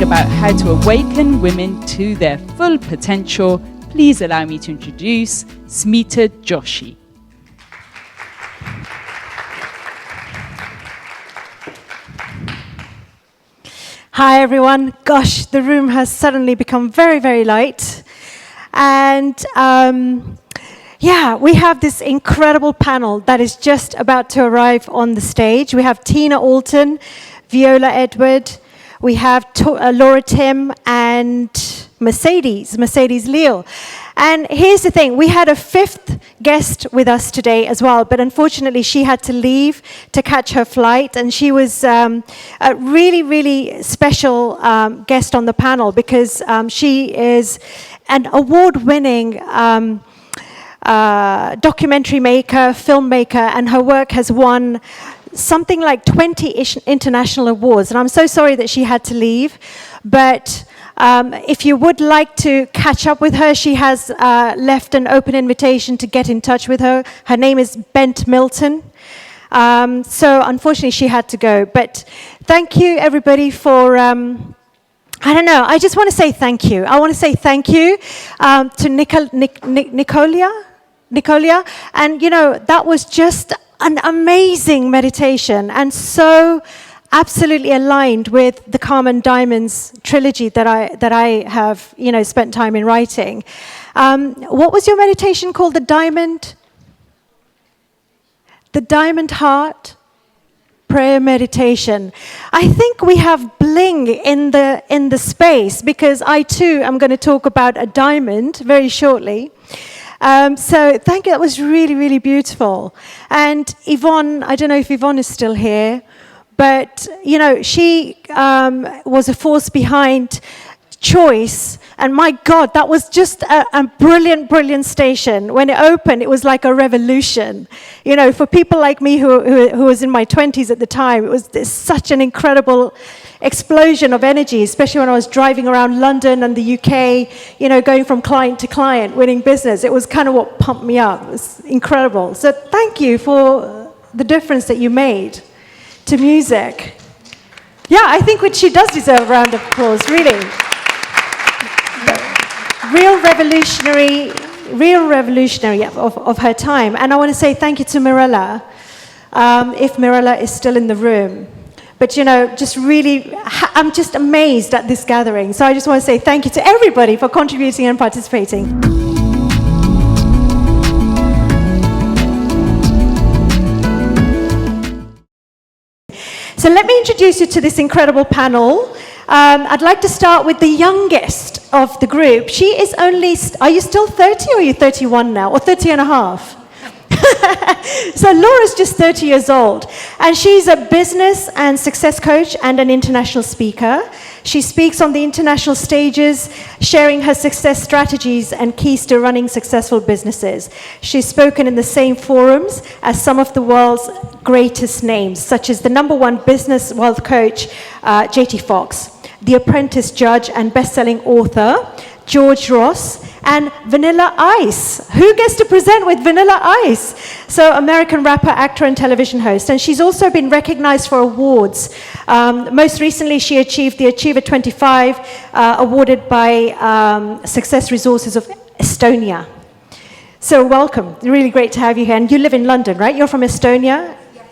About how to awaken women to their full potential, please allow me to introduce Smita Joshi. Hi everyone. Gosh, the room has suddenly become very, very light. And we have this incredible panel that is just about to arrive on the stage. We have Tina Allton, Viola Edward, we have Laura Timm and Mercedes Leal. And here's the thing, we had a fifth guest with us today as well, but unfortunately she had to leave to catch her flight, and she was a really, really special guest on the panel because she is an award-winning documentary maker, filmmaker, and her work has won something like 20 international awards, and I'm so sorry that she had to leave, but if you would like to catch up with her, she has left an open invitation to get in touch with her. Her name is Bent Milton. So unfortunately she had to go, but thank you everybody for I just want to say thank you. I want to say thank you to Nicolia, and that was just an amazing meditation, and so absolutely aligned with the Karma Diamonds Trilogy that I have spent time in writing. What was your meditation called? The Diamond Heart Prayer Meditation. I think we have bling in the space, because I too am going to talk about a diamond very shortly. So thank you, that was really, really beautiful. And Yvonne, I don't know if Yvonne is still here, but she was a force behind Choice, and my God, that was just a brilliant, brilliant station. When it opened, it was like a revolution. For people like me who was in my 20s at the time, it was such an incredible explosion of energy, especially when I was driving around London and the UK, going from client to client, winning business. It was kind of what pumped me up. It was incredible. So thank you for the difference that you made to music. Yeah, I think she does deserve a round of applause, really. Real revolutionary of her time. And I want to say thank you to Mirella, if Mirella is still in the room. But just really, I'm just amazed at this gathering. So I just want to say thank you to everybody for contributing and participating. So let me introduce you to this incredible panel. I'd like to start with the youngest of the group. She is only, are you still 30 or are you 31 now? Or 30 and a half? So Laura's just 30 years old, and she's a business and success coach and an international speaker. She speaks on the international stages, sharing her success strategies and keys to running successful businesses. She's spoken in the same forums as some of the world's greatest names, such as the #1 business wealth coach, J.T. Fox, the apprentice judge and best-selling author, George Ross, and Vanilla Ice. Who gets to present with Vanilla Ice? So American rapper, actor, and television host. And she's also been recognized for awards. Most recently, she achieved the Achiever 25, awarded by Success Resources of Estonia. So welcome. Really great to have you here. And you live in London, right? You're from Estonia? Yes,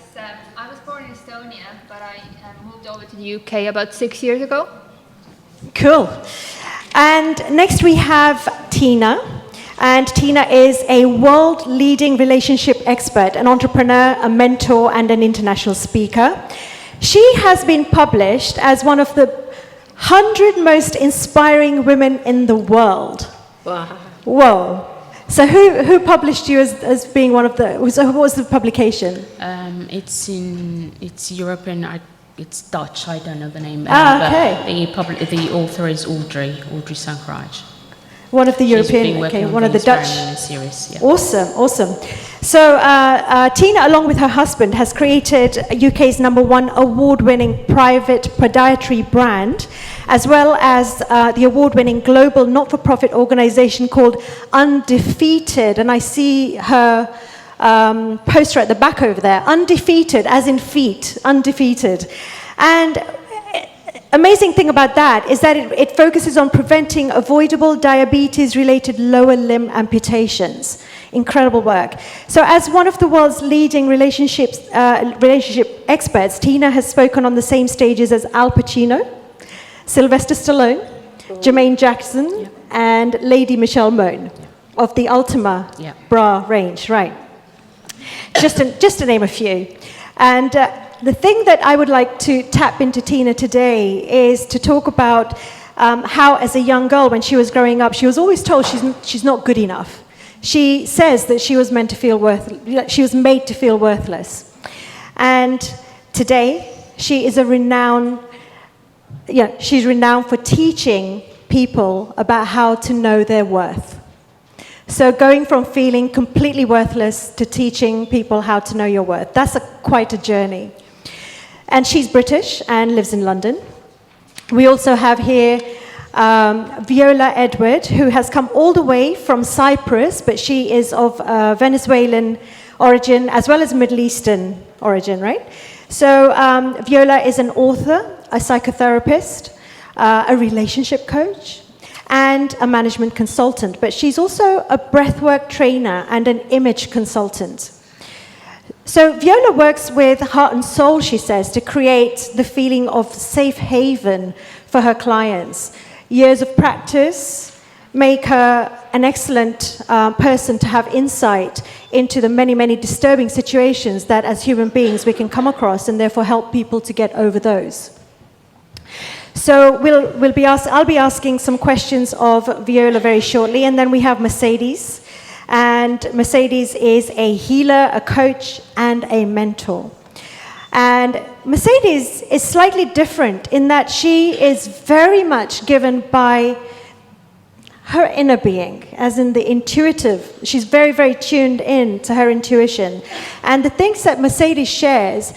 I was born in Estonia, but I moved over to the UK about 6 years ago. Cool. And next we have Tina. And Tina is a world-leading relationship expert, an entrepreneur, a mentor, and an international speaker. She has been published as one of the 100 most inspiring women in the world. Wow. Whoa. So who published you as being one of the, so what was the publication? It's European, it's Dutch, I don't know the name. Okay. But the author is Audrey Sankraj. One of the European, one of the Dutch. Series, yeah. Awesome. So Tina, along with her husband, has created UK's #1 award-winning private podiatry brand, as well as the award-winning global not-for-profit organization called Undefeated. And I see her poster at the back over there, Undefeated, as in feet, undefeated. And amazing thing about that is that it focuses on preventing avoidable diabetes-related lower limb amputations. Incredible work. So as one of the world's leading relationship experts, Tina has spoken on the same stages as Al Pacino, Sylvester Stallone, Jermaine Jackson, and Lady Michelle Mone of the Ultima bra range, right? Just to name a few. And the thing that I would like to tap into Tina today is to talk about how, as a young girl, when she was growing up, she was always told she's not good enough. She says that she was made to feel worthless. And today, she is she's renowned for teaching people about how to know their worth. So going from feeling completely worthless to teaching people how to know your worth, that's quite a journey. And she's British and lives in London. We also have here Viola Edward, who has come all the way from Cyprus, but she is of Venezuelan origin as well as Middle Eastern origin, right? So Viola is an author, a psychotherapist, a relationship coach, and a management consultant. But she's also a breathwork trainer and an image consultant. So Viola works with heart and soul, she says, to create the feeling of safe haven for her clients. Years of practice make her an excellent person to have insight into the many, many disturbing situations that as human beings we can come across, and therefore help people to get over those. So I'll be asking some questions of Viola very shortly, and then we have Mercedes. And Mercedes is a healer, a coach, and a mentor. And Mercedes is slightly different in that she is very much given by her inner being, as in the intuitive. She's very, very tuned in to her intuition. And the things that Mercedes shares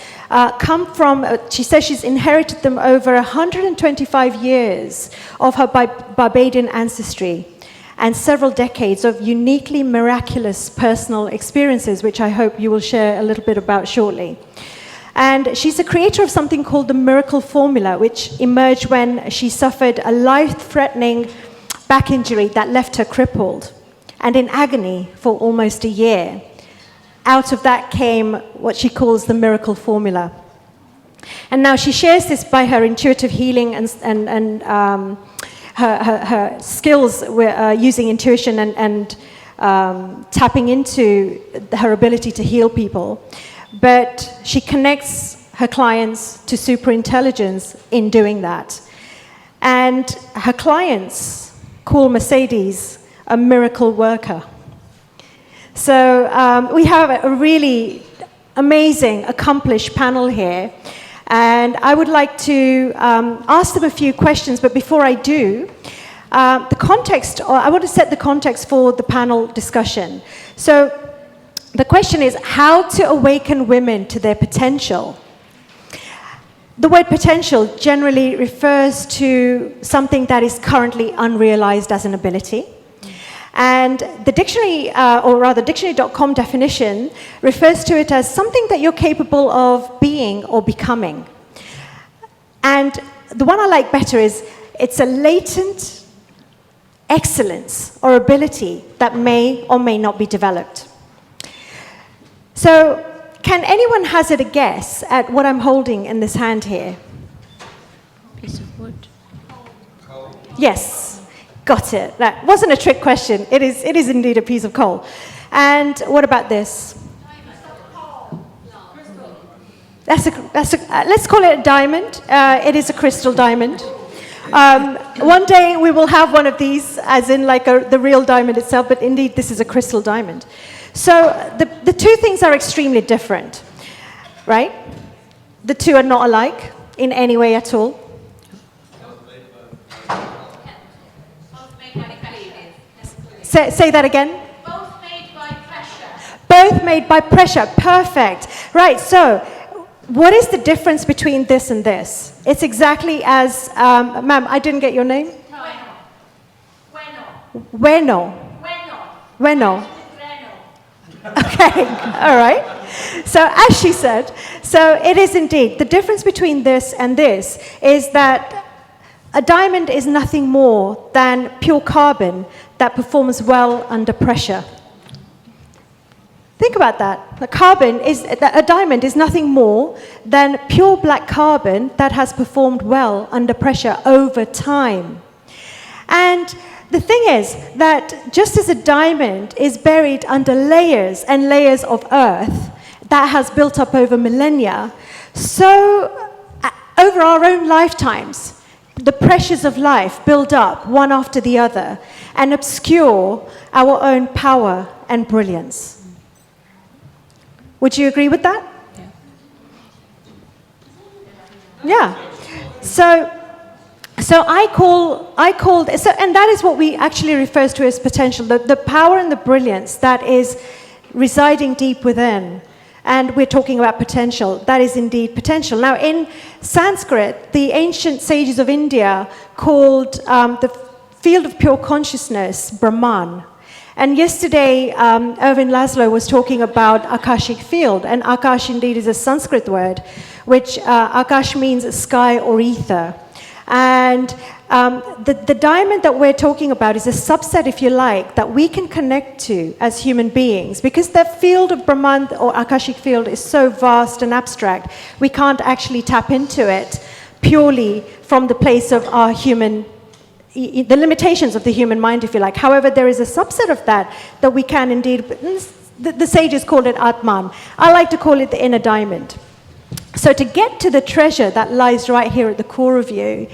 come from, she says she's inherited them over 125 years of her Barbadian ancestry, and several decades of uniquely miraculous personal experiences, which I hope you will share a little bit about shortly. And she's the creator of something called the Miracle Formula, which emerged when she suffered a life-threatening back injury that left her crippled and in agony for almost a year. Out of that came what she calls the Miracle Formula. And now she shares this by her intuitive healing and her skills using intuition and tapping into her ability to heal people. But she connects her clients to superintelligence in doing that. And her clients call Mercedes a miracle worker. So we have a really amazing, accomplished panel here. And I would like to ask them a few questions, but before I do, I want to set the context for the panel discussion. So the question is how to awaken women to their potential. The word potential generally refers to something that is currently unrealized as an ability. And the dictionary, or rather dictionary.com definition, refers to it as something that you're capable of being or becoming. And the one I like better is it's a latent excellence or ability that may or may not be developed. So, can anyone hazard a guess at what I'm holding in this hand here? Piece of wood. Yes, got it. That wasn't a trick question. It is indeed a piece of coal. And what about this? Let's call it a diamond. It is a crystal diamond. One day we will have one of these, as in like the real diamond itself, but indeed this is a crystal diamond. So the two things are extremely different, right? The two are not alike in any way at all. Say that again. Both made by pressure. Both made by pressure. Perfect. Right, so what is the difference between this and this? It's exactly as, ma'am, I didn't get your name? Bueno. Okay, all right. So as she said, so it is indeed, the difference between this and this is that a diamond is nothing more than pure carbon that performs well under pressure. Think about that. A diamond is nothing more than pure black carbon that has performed well under pressure over time. And the thing is that just as a diamond is buried under layers and layers of earth that has built up over millennia, so over our own lifetimes, the pressures of life build up one after the other and obscure our own power and brilliance. Would you agree with that? Yeah. So and that is what we actually refers to as potential, the power and the brilliance that is residing deep within. And we're talking about potential. That is indeed potential. Now, in Sanskrit, the ancient sages of India called the field of pure consciousness Brahman. And yesterday, Erwin Laszlo was talking about Akashic field. And Akash indeed is a Sanskrit word, which Akash means sky or ether. And the diamond that we're talking about is a subset, if you like, that we can connect to as human beings. Because the field of Brahman or Akashic field is so vast and abstract, we can't actually tap into it purely from the place of our human, the limitations of the human mind, if you like. However, there is a subset of that we can indeed, the sages call it Atman. I like to call it the inner diamond. So to get to the treasure that lies right here at the core of you,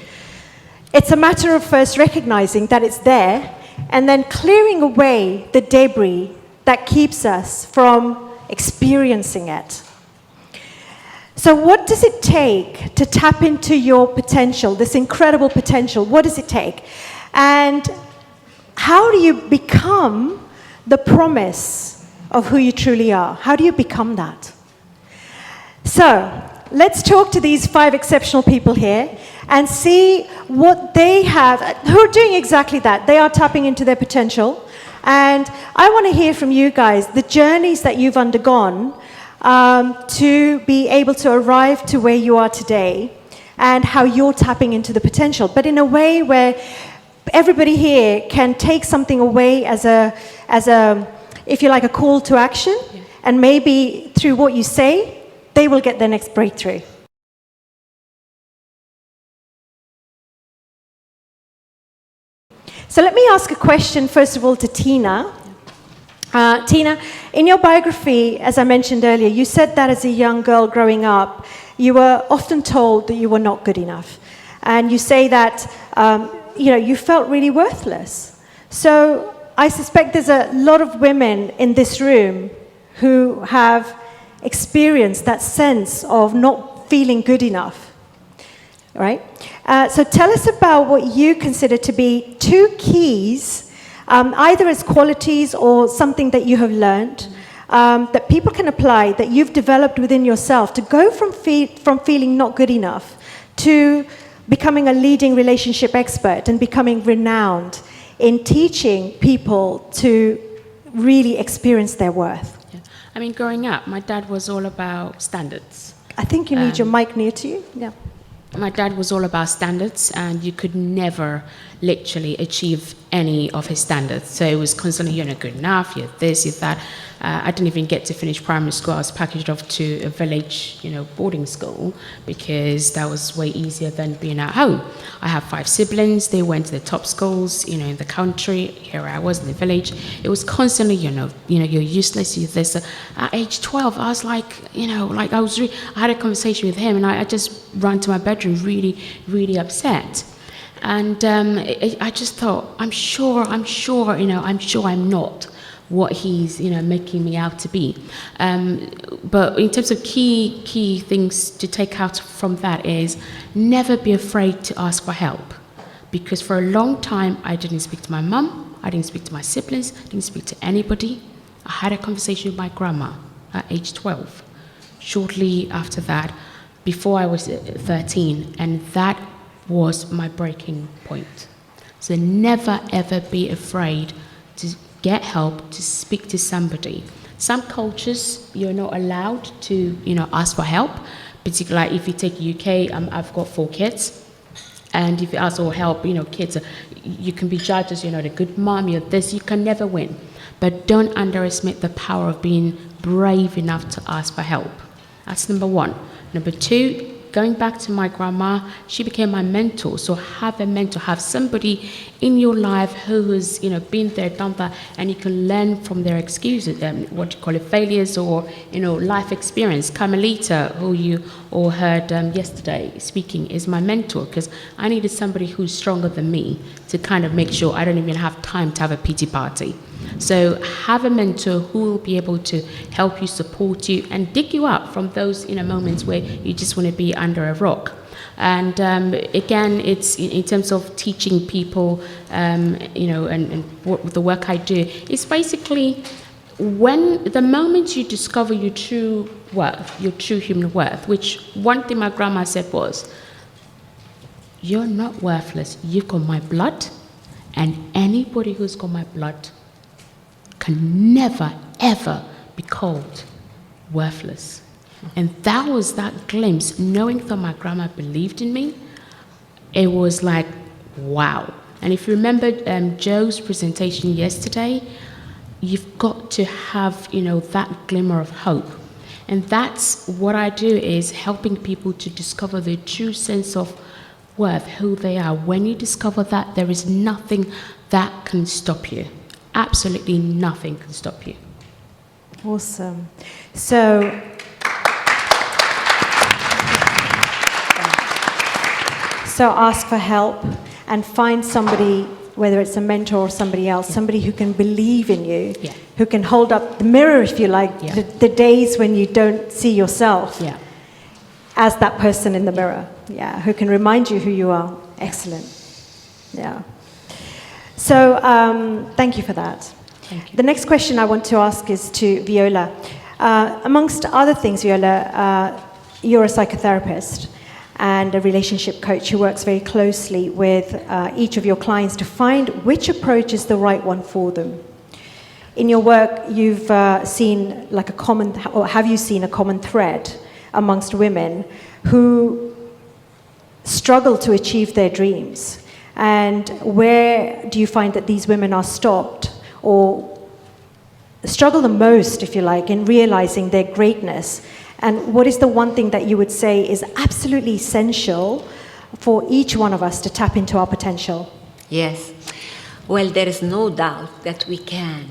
it's a matter of first recognizing that it's there and then clearing away the debris that keeps us from experiencing it. So what does it take to tap into your potential, this incredible potential? What does it take? And how do you become the promise of who you truly are? How do you become that? So let's talk to these 5 exceptional people here and see what they have, who are doing exactly that. They are tapping into their potential. And I want to hear from you guys the journeys that you've undergone to be able to arrive to where you are today and how you're tapping into the potential, but in a way where everybody here can take something away as a if you like, a call to action, and maybe through what you say, they will get their next breakthrough. So let me ask a question, first of all, to Tina. Tina, in your biography, as I mentioned earlier, you said that as a young girl growing up, you were often told that you were not good enough. And you say that you felt really worthless. So I suspect there's a lot of women in this room who have experienced that sense of not feeling good enough, right? So tell us about what you consider to be 2 keys, either as qualities or something that you have learned, that people can apply, that you've developed within yourself to go from feeling not good enough to becoming a leading relationship expert and becoming renowned in teaching people to really experience their worth. I mean, growing up, my dad was all about standards. I think you need your mic near to you. Yeah. My dad was all about standards, and you could never literally achieve any of his standards. So it was constantly, you're not good enough, you're this, you're that. I didn't even get to finish primary school. I was packaged off to a village, boarding school, because that was way easier than being at home. I have 5 siblings. They went to the top schools, in the country. Here I was in the village. It was constantly, you're useless. You're this. At age 12, I was like, I had a conversation with him, and I just ran to my bedroom, really, really upset. And I just thought, I'm sure I'm not what he's, making me out to be. But in terms of key things to take out from that is never be afraid to ask for help. Because for a long time, I didn't speak to my mum, I didn't speak to my siblings, I didn't speak to anybody. I had a conversation with my grandma at age 12. Shortly after that, before I was 13, and that was my breaking point. So never ever be afraid to get help, to speak to somebody. Some cultures, you're not allowed to, ask for help, particularly if you take UK. I've got 4 kids, and if you ask for help, kids, you can be judged as, the good mom, you're this, you can never win. But don't underestimate the power of being brave enough to ask for help. That's number 1. Number 2, going back to my grandma, she became my mentor. So have a mentor, have somebody in your life who has, been there, done that, and you can learn from their excuses, what you call it, failures, or, life experience. Carmelita, who you all heard yesterday speaking, is my mentor, because I needed somebody who's stronger than me to kind of make sure I don't even have time to have a pity party. So have a mentor who will be able to help you, support you, and dig you up from those moments where you just want to be under a rock. And again, it's in terms of teaching people, and what the work I do, it's basically when the moment you discover your true worth, your true human worth, which one thing my grandma said was, you're not worthless, you've got my blood, and anybody who's got my blood can never, ever be called worthless. And that was that glimpse, knowing that my grandma believed in me. It was like, wow. And if you remember Joe's presentation yesterday, you've got to have, that glimmer of hope. And that's what I do, is helping people to discover their true sense of worth, who they are. When you discover that, there is nothing that can stop you. Absolutely nothing can stop you. Awesome. So ask for help and find somebody, whether it's a mentor or somebody else, somebody who can believe in you, who can hold up the mirror, if you like, the days when you don't see yourself as that person in the mirror, who can remind you who you are. Excellent. So thank you for that. Thank you. The next question I want to ask is to Viola. Amongst other things, Viola, you're a psychotherapist and a relationship coach who works very closely with each of your clients to find which approach is the right one for them. In your work, you've seen like have you seen a common thread amongst women who struggle to achieve their dreams? And where do you find that these women are stopped or struggle the most, if you like, in realizing their greatness? And what is the one thing that you would say is absolutely essential for each one of us to tap into our potential? Yes. Well, there is no doubt that we can.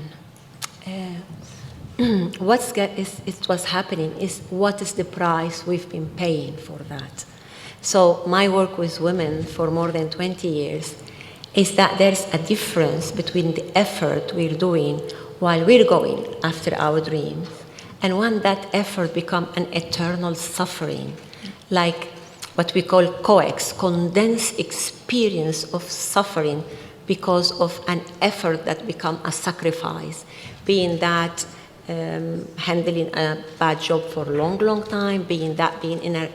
What's happening is, what is the price we've been paying for that? So my work with women for more than 20 years is that there's a difference between the effort we're doing while we're going after our dreams, and when that effort becomes an eternal suffering, like what we call COEX, condensed experience of suffering because of an effort that becomes a sacrifice, being that handling a bad job for a long, long time, being in a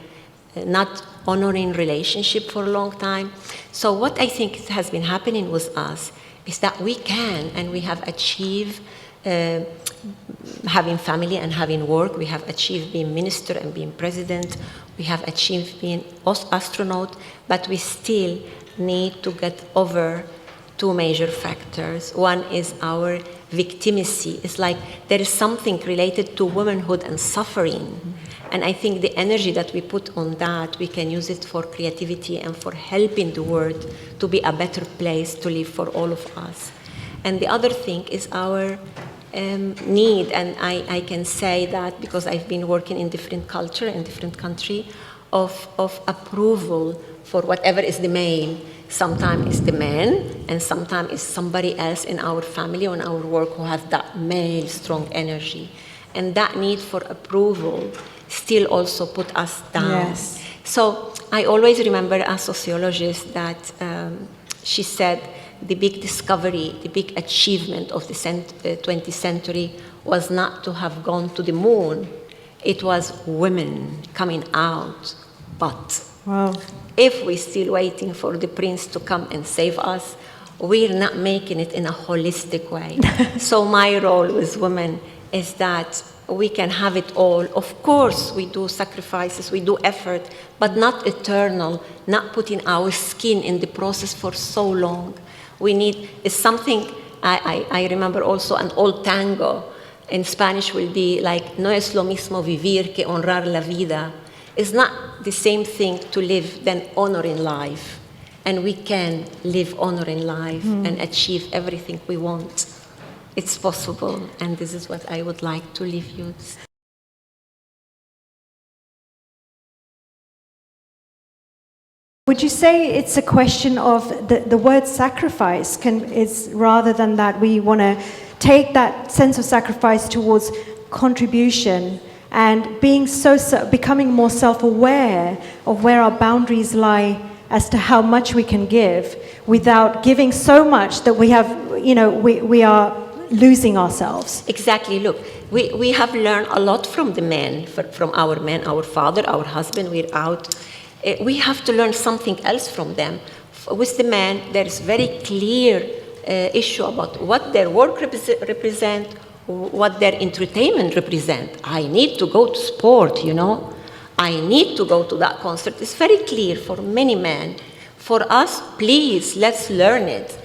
not honoring relationship for a long time. So what I think has been happening with us is that we can, and we have achieved having family and having work. We have achieved being minister and being president. We have achieved being astronaut, but we still need to get over two major factors. One is our victimacy. It's like there is something related to womanhood and suffering. And I think the energy that we put on that, we can use it for creativity and for helping the world to be a better place to live for all of us. And the other thing is our need, and I can say that because I've been working in different culture and different country, of approval for whatever is the male. Sometimes it's the man, and sometimes it's somebody else in our family or in our work who has that male strong energy. And that need for approval still also put us down. Yes. So I always remember a sociologist that she said the big discovery, the big achievement of the 20th century was not to have gone to the moon. It was women coming out. But Wow. if we're still waiting for the prince to come and save us, we're not making it in a holistic way. So my role with women is that we can have it all. Of course, we do sacrifices, we do effort, but not eternal, not putting our skin in the process for so long. We need, it's something, I remember also an old tango in Spanish will be like, no es lo mismo vivir que honrar la vida. It's not the same thing to live than honoring life. And we can live honoring life and achieve everything we want. It's possible, and this is what I would like to leave you. Would you say it's a question of the word sacrifice is rather than that we want to take that sense of sacrifice towards contribution and becoming more self-aware of where our boundaries lie as to how much we can give without giving so much that we have, we are losing ourselves. Exactly. Look, we have learned a lot from the men, from our men, our father, our husband. We're out. We have to learn something else from them. With the men, there is very clear issue about what their work represent, what their entertainment represent. I need to go to sport, I need to go to that concert. It's very clear for many men. For us, please, let's learn it.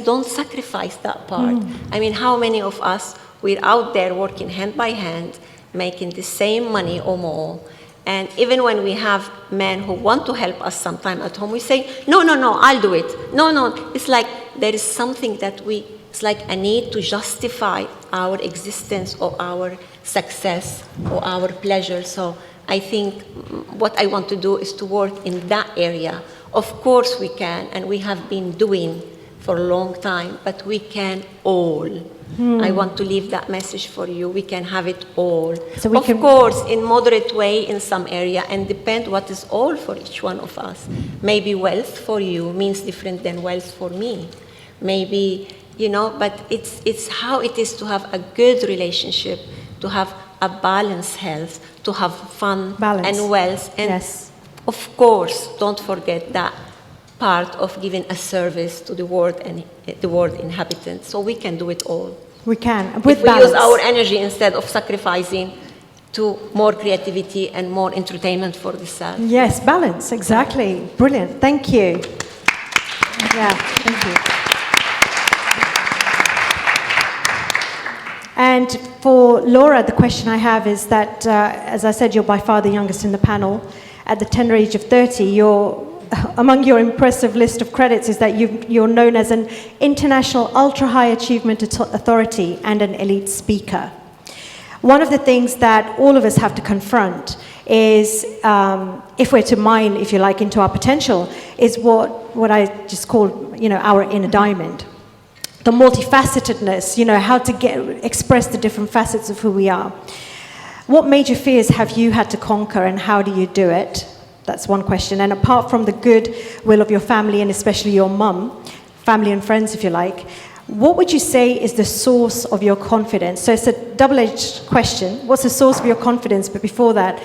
Don't sacrifice that part. I mean, how many of us, we're out there working hand by hand, making the same money or more. And even when we have men who want to help us sometime at home, we say, no, I'll do it. No, it's like there is something that it's like a need to justify our existence or our success or our pleasure. So I think what I want to do is to work in that area. Of course we can, and we have been doing for a long time, but we can all. I want to leave that message for you. We can have it all. So we of course, in moderate way in some area, and depend what is all for each one of us. Maybe wealth for you means different than wealth for me. Maybe, but it's how it is to have a good relationship, to have a balanced health, to have fun and wealth. And yes. Of course, don't forget that part of giving a service to the world and the world inhabitants. So we can do it all. We can, with balance. If we use our energy instead of sacrificing to more creativity and more entertainment for the self. Yes, balance, exactly. Brilliant, thank you. Yeah, thank you. And for Laura, the question I have is that, as I said, you're by far the youngest in the panel. At the tender age of 30, among your impressive list of credits is that you're known as an international ultra-high achievement authority and an elite speaker. One of the things that all of us have to confront is, if we're to mine, if you like, into our potential, is what I just call, our inner diamond. The multifacetedness, how to express the different facets of who we are. What major fears have you had to conquer, and how do you do it? That's one question. And apart from the good will of your family, and especially your mum, family and friends, if you like, what would you say is the source of your confidence? So it's a double-edged question. What's the source of your confidence? But before that,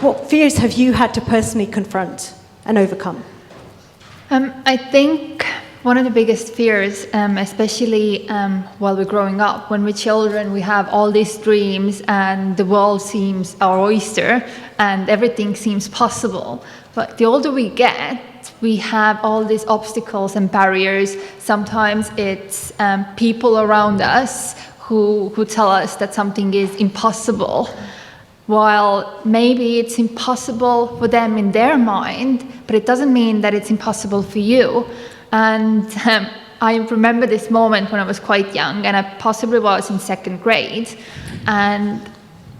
what fears have you had to personally confront and overcome? I think one of the biggest fears, especially while we're growing up, when we're children, we have all these dreams and the world seems our oyster and everything seems possible. But the older we get, we have all these obstacles and barriers. Sometimes it's people around us who tell us that something is impossible, while maybe it's impossible for them in their mind, but it doesn't mean that it's impossible for you. And I remember this moment when I was quite young, and I possibly was in 2nd grade, and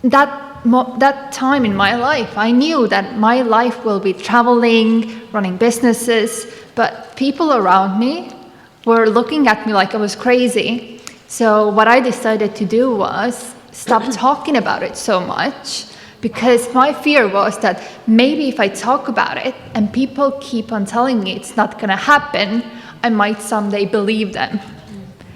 that time in my life, I knew that my life will be traveling, running businesses, but people around me were looking at me like I was crazy. So what I decided to do was stop talking about it so much, because my fear was that maybe if I talk about it and people keep on telling me it's not going to happen, I might someday believe them,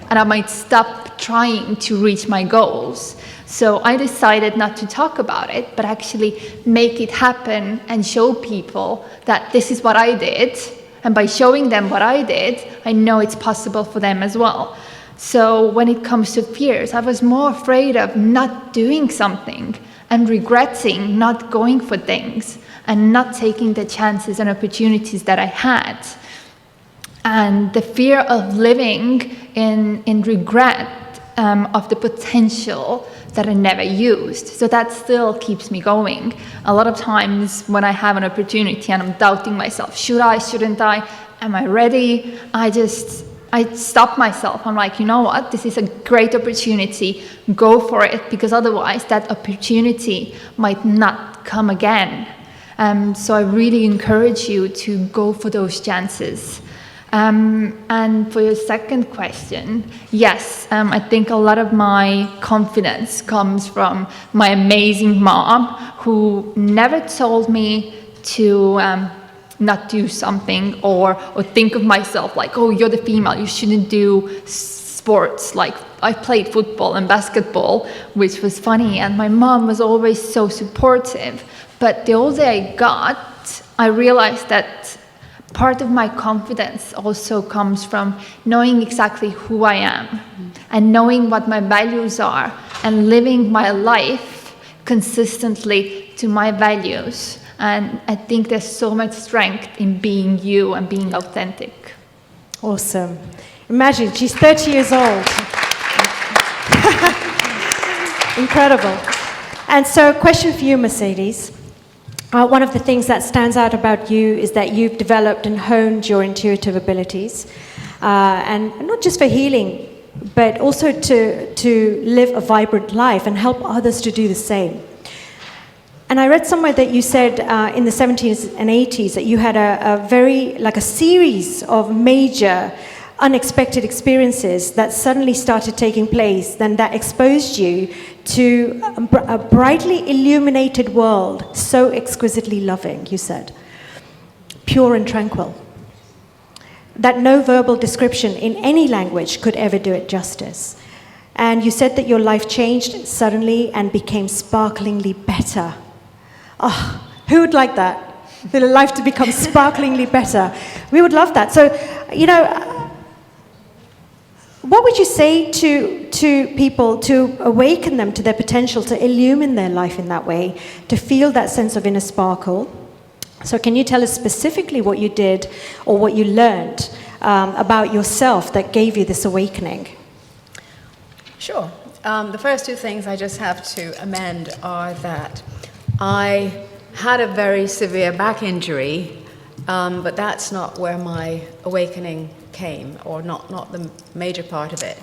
and I might stop trying to reach my goals. So I decided not to talk about it, but actually make it happen and show people that this is what I did. And by showing them what I did, I know it's possible for them as well. So when it comes to fears, I was more afraid of not doing something and regretting not going for things and not taking the chances and opportunities that I had. And the fear of living in regret of the potential that I never used. So that still keeps me going. A lot of times when I have an opportunity and I'm doubting myself, should I, shouldn't I, am I ready? I stop myself. I'm like, you know what, this is a great opportunity, go for it, because otherwise that opportunity might not come again. So I really encourage you to go for those chances. And for your second question, yes, I think a lot of my confidence comes from my amazing mom, who never told me to not do something or think of myself like, oh, you're the female, you shouldn't do sports. Like, I played football and basketball, which was funny, and my mom was always so supportive. But the older I got, I realized that part of my confidence also comes from knowing exactly who I am and knowing what my values are and living my life consistently to my values. And I think there's so much strength in being you and being authentic. Awesome. Imagine, she's 30 years old. Incredible. And so, question for you, Mercedes. One of the things that stands out about you is that you've developed and honed your intuitive abilities, and not just for healing, but also to live a vibrant life and help others to do the same. And I read somewhere that you said in the 70s and 80s that you had a series of major unexpected experiences that suddenly started taking place, then that exposed you to a brightly illuminated world, so exquisitely loving, you said, pure and tranquil, that no verbal description in any language could ever do it justice. And you said that your life changed suddenly and became sparklingly better. Oh, who would like that? For the life to become sparklingly better. We would love that. So, you know, what would you say to people to awaken them to their potential, to illumine their life in that way, to feel that sense of inner sparkle? So can you tell us specifically what you did or what you learned about yourself that gave you this awakening? Sure. The first two things I just have to amend are that I had a very severe back injury, but that's not where my awakening came, or not the major part of it.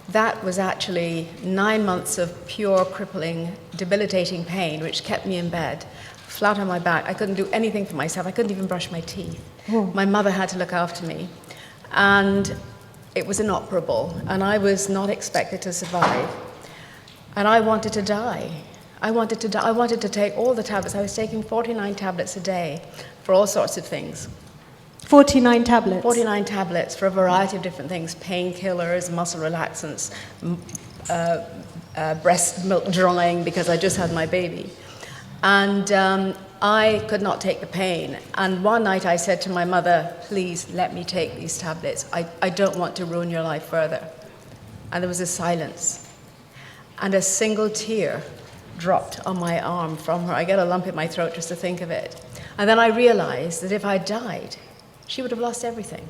That was actually 9 months of pure, crippling, debilitating pain, which kept me in bed, flat on my back. I couldn't do anything for myself. I couldn't even brush my teeth. Oh. My mother had to look after me. And it was inoperable, and I was not expected to survive. And I wanted to die. I wanted to die. I wanted to take all the tablets. I was taking 49 tablets a day for all sorts of things. 49 tablets? 49 tablets for a variety of different things, painkillers, muscle relaxants, breast milk drying because I just had my baby. And I could not take the pain. And one night I said to my mother, please let me take these tablets. I don't want to ruin your life further. And there was a silence. And a single tear dropped on my arm from her. I get a lump in my throat just to think of it. And then I realized that if I died, she would have lost everything.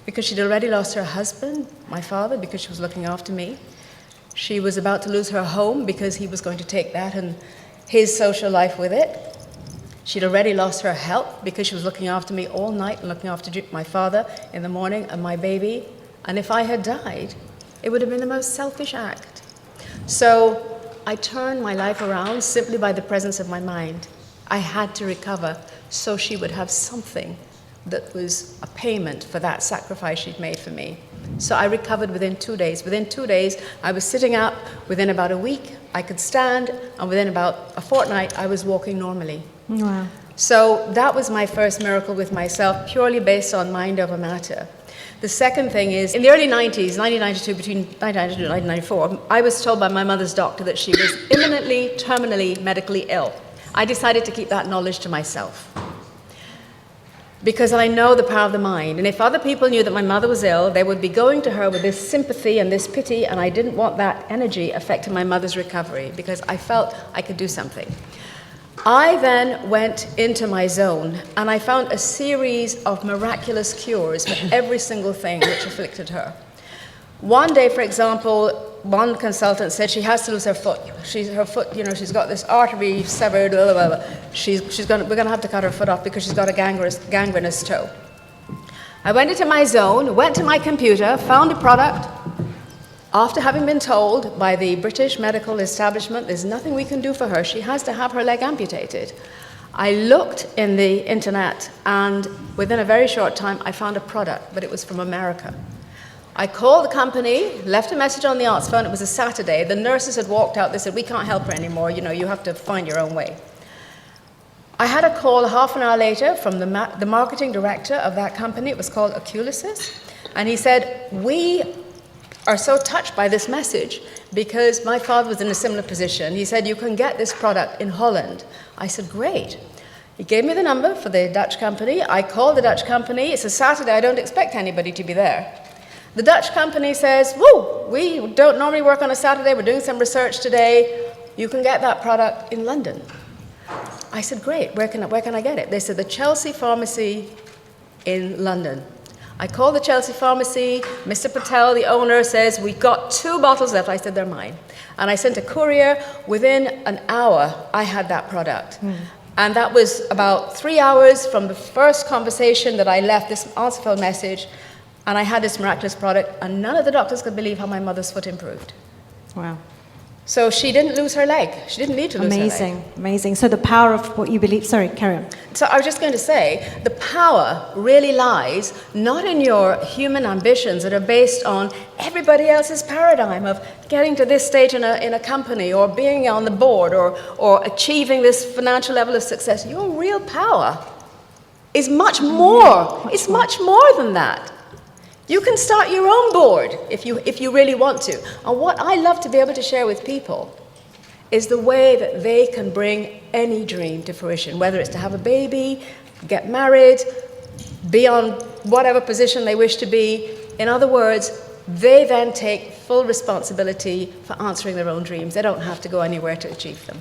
Because she'd already lost her husband, my father, because she was looking after me. She was about to lose her home because he was going to take that and his social life with it. She'd already lost her health because she was looking after me all night and looking after my father in the morning and my baby. And if I had died, it would have been the most selfish act. So I turned my life around simply by the presence of my mind. I had to recover so she would have something that was a payment for that sacrifice she'd made for me. So I recovered within 2 days. Within 2 days, I was sitting up. Within about a week, I could stand. And within about a fortnight, I was walking normally. Wow. So that was my first miracle with myself, purely based on mind over matter. The second thing is, in the early 90s, 1992, between 1992 and 1994, I was told by my mother's doctor that she was imminently, terminally, medically ill. I decided to keep that knowledge to myself, because I know the power of the mind. And if other people knew that my mother was ill, they would be going to her with this sympathy and this pity, and I didn't want that energy affecting my mother's recovery, because I felt I could do something. I then went into my zone, and I found a series of miraculous cures for every single thing which afflicted her. One day, for example, one consultant said she has to lose her foot. Her foot, she's got this artery severed. Blah, blah, blah. We're going to have to cut her foot off because she's got a gangrenous toe. I went into my zone, went to my computer, found a product. After having been told by the British medical establishment, there's nothing we can do for her, she has to have her leg amputated. I looked in the internet, and within a very short time, I found a product, but it was from America. I called the company, left a message on the answer phone. It was a Saturday. The nurses had walked out. They said, we can't help her anymore. You have to find your own way. I had a call half an hour later from the marketing director of that company. It was called Oculysis. And he said, we are so touched by this message because my father was in a similar position. He said, you can get this product in Holland. I said, great. He gave me the number for the Dutch company. I called the Dutch company. It's a Saturday. I don't expect anybody to be there. The Dutch company says, whoa, we don't normally work on a Saturday. We're doing some research today. You can get that product in London. I said, great. Where can I get it? They said, the Chelsea Pharmacy in London. I called the Chelsea Pharmacy. Mr. Patel, the owner, says, we've got 2 bottles left. I said, they're mine. And I sent a courier. Within an hour, I had that product. And that was about 3 hours from the first conversation that I left this answer phone message, and I had this miraculous product, and none of the doctors could believe how my mother's foot improved. Wow. So she didn't lose her leg. She didn't need to lose her leg. Amazing, amazing. So the power of what you believe, sorry, carry on. So I was just going to say, the power really lies not in your human ambitions that are based on everybody else's paradigm of getting to this stage in a company or being on the board or achieving this financial level of success. Your real power is much more. It's much more than that. You can start your own board if you really want to. And what I love to be able to share with people is the way that they can bring any dream to fruition, whether it's to have a baby, get married, be on whatever position they wish to be. In other words, they then take full responsibility for answering their own dreams. They don't have to go anywhere to achieve them.